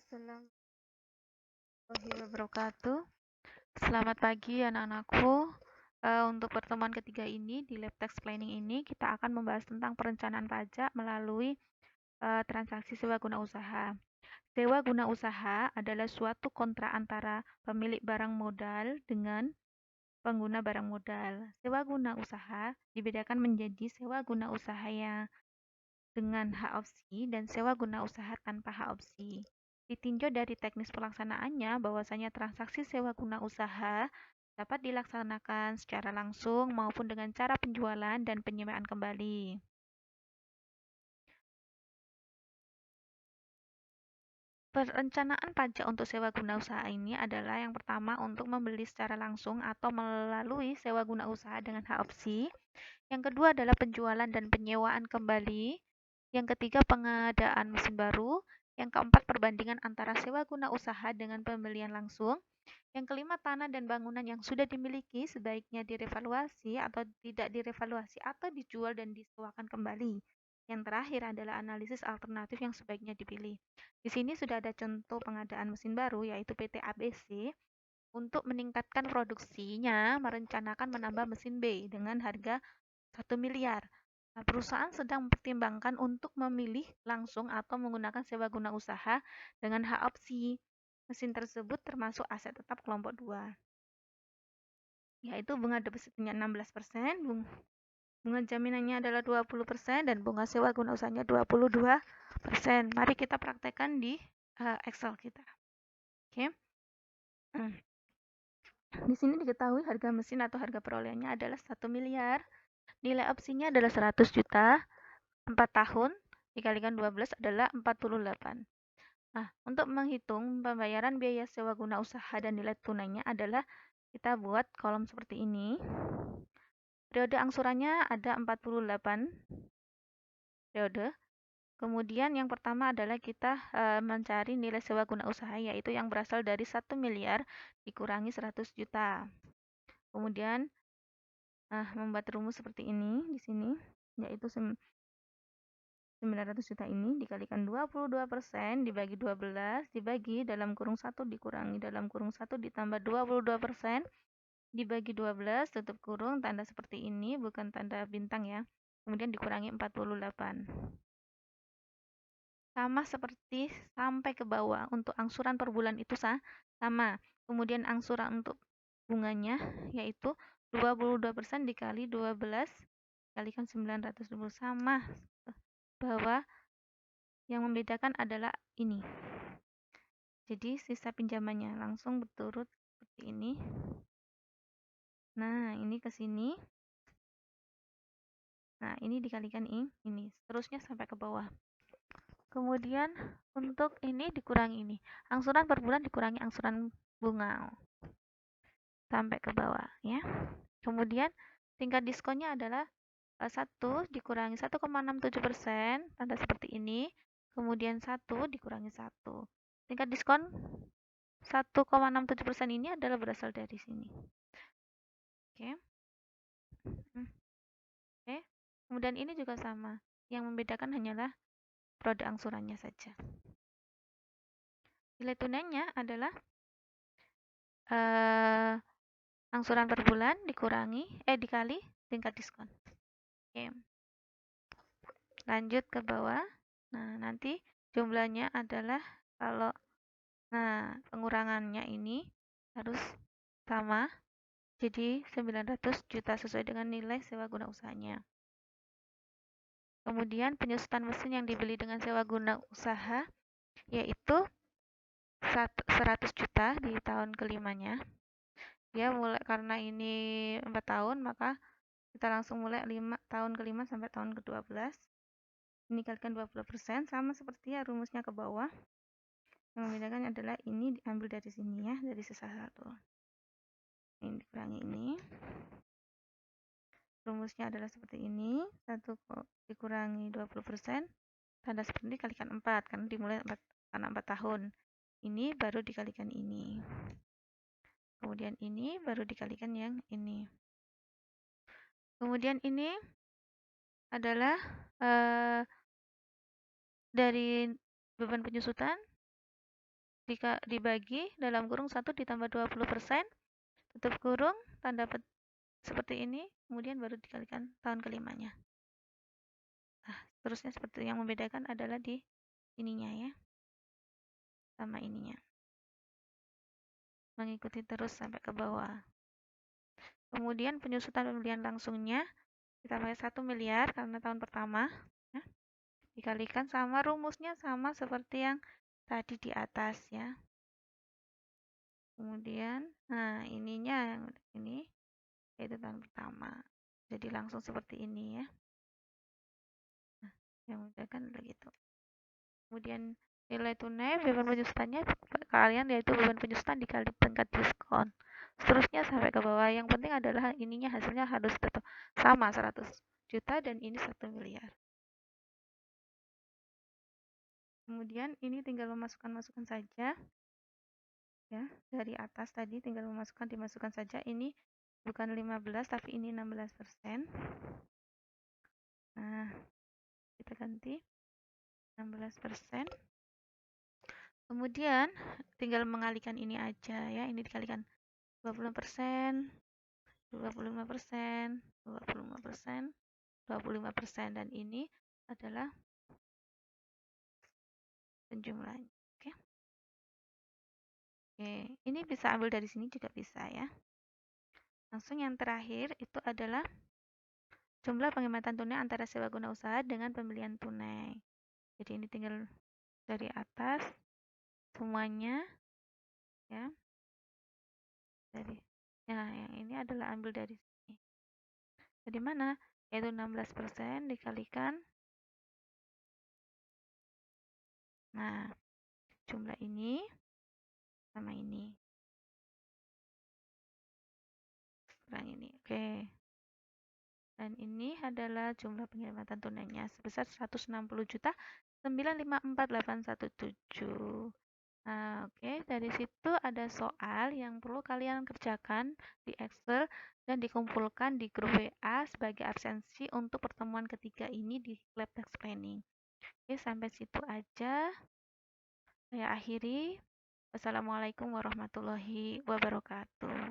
Assalamualaikum warahmatullahi wabarakatuh. Selamat pagi anak-anakku. Untuk pertemuan ketiga ini di Lab Tax Planning ini kita akan membahas tentang perencanaan pajak melalui transaksi sewa guna usaha. Sewa guna usaha adalah suatu kontrak antara pemilik barang modal dengan pengguna barang modal. Sewa guna usaha dibedakan menjadi sewa guna usaha yang dengan hak opsi dan sewa guna usaha tanpa hak opsi. Ditinjau dari teknis pelaksanaannya bahwasanya transaksi sewa guna usaha dapat dilaksanakan secara langsung maupun dengan cara penjualan dan penyewaan kembali. Perencanaan pajak untuk sewa guna usaha ini adalah yang pertama untuk membeli secara langsung atau melalui sewa guna usaha dengan hak opsi. Yang kedua adalah penjualan dan penyewaan kembali. Yang ketiga pengadaan mesin baru. Yang keempat perbandingan antara sewa guna usaha dengan pembelian langsung. Yang kelima tanah dan bangunan yang sudah dimiliki sebaiknya direvaluasi atau tidak direvaluasi atau dijual dan disewakan kembali. Yang terakhir adalah analisis alternatif yang sebaiknya dipilih. Di sini sudah ada contoh pengadaan mesin baru yaitu PT ABC. Untuk meningkatkan produksinya, merencanakan menambah mesin B dengan harga 1 miliar. Nah, perusahaan sedang mempertimbangkan untuk memilih langsung atau menggunakan sewa guna usaha dengan hak opsi. Mesin tersebut termasuk aset tetap kelompok 2, yaitu bunga depositnya 16%, bunga jaminannya adalah 20%, dan bunga sewa guna usahanya 22%. Mari kita praktekkan di Excel kita. Oke. Di sini diketahui harga mesin atau harga perolehannya adalah 1 miliar. Nilai opsinya adalah 100 juta. 4 tahun dikalikan 12 adalah 48. Nah, untuk menghitung pembayaran biaya sewa guna usaha dan nilai tunainya adalah kita buat kolom seperti ini. Periode angsurannya ada 48 periode. Kemudian yang pertama adalah kita mencari nilai sewa guna usaha yaitu yang berasal dari 1 miliar dikurangi 100 juta. Kemudian membuat rumus seperti ini di sini yaitu 900 juta ini dikalikan 22% dibagi 12 dibagi dalam kurung 1 dikurangi dalam kurung 1 ditambah 22% dibagi 12 tutup kurung tanda seperti ini bukan tanda bintang ya. Kemudian dikurangi 48. Sama seperti sampai ke bawah untuk angsuran per bulan itu sama. Kemudian angsuran untuk bunganya yaitu 22% dikali 12 dikalikan 920 sama. Bahwa yang membedakan adalah ini. Jadi sisa pinjamannya langsung berturut seperti ini. Nah, ini ke sini. Nah, ini dikalikan ini. Seterusnya sampai ke bawah. Kemudian untuk ini dikurangi ini. Angsuran per bulan dikurangi angsuran bunga. Sampai ke bawah ya. Kemudian tingkat diskonnya adalah 1 dikurangi 1,67%, tanda seperti ini. Kemudian 1 dikurangi 1. Tingkat diskon 1,67% ini adalah berasal dari sini. Oke. Oke. Kemudian ini juga sama. Yang membedakan hanyalah periode angsurannya saja. Nilai tunainya adalah angsuran per bulan dikali tingkat diskon. Oke. Lanjut ke bawah. Nah, nanti jumlahnya adalah kalau pengurangannya ini harus sama. Jadi 900 juta sesuai dengan nilai sewa guna usahanya. Kemudian penyusutan mesin yang dibeli dengan sewa guna usaha yaitu 100 juta di tahun kelimanya. Ya mulai karena ini 4 tahun maka kita langsung mulai tahun kelima sampai tahun ke-12. Ini kalikan 20% sama seperti ya rumusnya ke bawah. Yang membedakan adalah ini diambil dari sini ya, dari sisa 1. Ini dikurangi ini. Rumusnya adalah seperti ini. 1 dikurangi 20%. Tanda seperti ini kalikan 4 karena dimulai karena 4 tahun. Ini baru dikalikan ini. Kemudian ini baru dikalikan yang ini. Kemudian ini adalah dari beban penyusutan dibagi dalam kurung 1 ditambah 20%, tutup kurung, tanda seperti ini, kemudian baru dikalikan tahun kelimanya. Nah, terusnya seperti yang membedakan adalah di ininya ya, sama ininya. Mengikuti terus sampai ke bawah. Kemudian penyusutan pembelian langsungnya ditambah 1 miliar karena tahun pertama. Ya, dikalikan sama rumusnya sama seperti yang tadi di atas ya. Kemudian, nah ininya yang ini yaitu tahun pertama. Jadi langsung seperti ini ya. Nah, yang membedakan begitu. Kemudian nilai tunai beban penyusutannya kalian yaitu beban penyusutan dikali tingkat diskon. Seterusnya sampai ke bawah. Yang penting adalah ininya hasilnya harus tetap sama 100 juta dan ini 1 miliar. Kemudian ini tinggal memasukkan saja. Ya, dari atas tadi tinggal dimasukkan saja. Ini bukan 15 tapi ini 16%. Nah, kita ganti 16%. Kemudian tinggal mengalihkan ini aja ya. Ini dikalikan 20%, 25%, 25%, 25% dan ini adalah penjumlahannya. Oke. Oke, ini bisa ambil dari sini juga bisa ya. Langsung yang terakhir itu adalah jumlah penghematan tunai antara sewa guna usaha dengan pembelian tunai. Jadi ini tinggal dari atas semuanya ya. Yang ini adalah ambil dari sini. Dari mana? Yaitu 16% dikalikan. Nah, jumlah ini sama ini. Kurang ini. Oke. Dan ini adalah jumlah penghematan tunainya sebesar 160.954.817. Nah, oke, dari situ ada soal yang perlu kalian kerjakan di Excel dan dikumpulkan di grup WA sebagai absensi untuk pertemuan ketiga ini di lab tax planning. Oke, sampai situ aja. Saya akhiri. Wassalamualaikum warahmatullahi wabarakatuh.